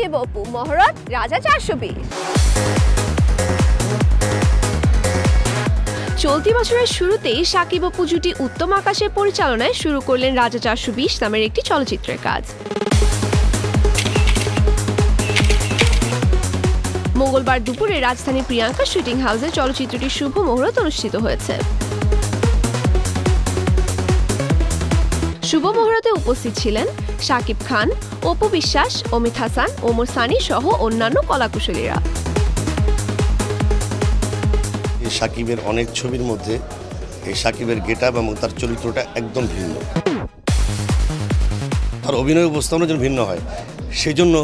শাকিব অপু মহরত রাজা 420। চলতি বছরের শুরুতেই শাকিব অপু জুটি উত্তম আকাশের পরিচালনায় শুরু করলেন রাজা 420 নামের একটি চলচ্চিত্রের কাজ। মঙ্গলবার দুপুরে রাজধানীর প্রিয়াঙ্কা শুটিং হাউসে চলচ্চিত্রটির শুভ মুহূর্ত অনুষ্ঠিত হয়েছে। শুভ মুহূর্তে উপস্থিত ছিলেন শাকিব খান, অপু বিশ্বাস, অমিত হাসান, ওমর সানি সহ অন্যান্য কলাকুশলীরা। শাকিবের অনেক ছবির মধ্যে এই শাকিবের গেটআপ এবং তার চরিত্রটা একদম ভিন্ন, তার অভিনয় উপস্থাপনা যেন ভিন্ন হয়, সেই জন্য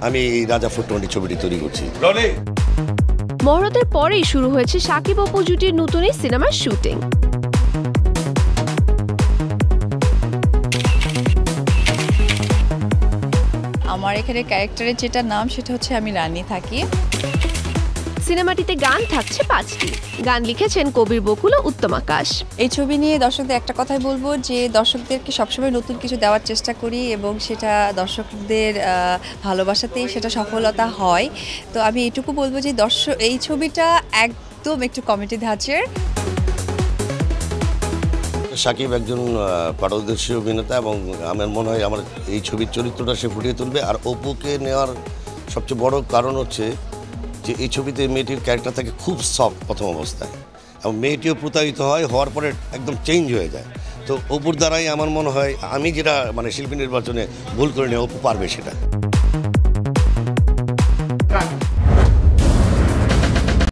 আমি এই রাজা 420 ছবিটি তৈরি করছি। মহরতের পরেই শুরু হয়েছে শাকিব অপু জুটির নতুন এই সিনেমার শুটিং। আমার এখানে ক্যারেক্টারের যেটা নাম সেটা হচ্ছে আমি রানী থাকি। সিনেমাটিতে গান থাকছে 5টি। গান লিখেছেন কবির বকুল ও উত্তম আকাশ। এই ছবি নিয়ে দর্শকদের একটা কথাই বলবো যে দর্শকদেরকে সবসময় নতুন কিছু দেওয়ার চেষ্টা করি এবং সেটা দর্শকদের ভালোবাসাতেই সেটা সফলতা হয়। তো আমি এটুকু বলবো যে এই ছবিটা একদম একটু কমেডি ধাঁচের। শাকিব একজন পারদর্শী অভিনেতা এবং আমার মনে হয় আমার এই ছবির চরিত্রটা সে ফুটিয়ে তুলবে। আর অপুকে নেওয়ার সবচেয়ে বড় কারণ হচ্ছে যে এই ছবিতে মেয়েটির ক্যারেক্টার থাকে খুব সফট প্রথম অবস্থায়, এবং মেয়েটিও প্রতারিত হওয়ার পরে একদম চেঞ্জ হয়ে যায়। তো অপুর দ্বারাই আমার মনে হয় আমি যেটা শিল্পী নির্বাচনে ভুল করে নিয়ে অপু পারবে সেটা।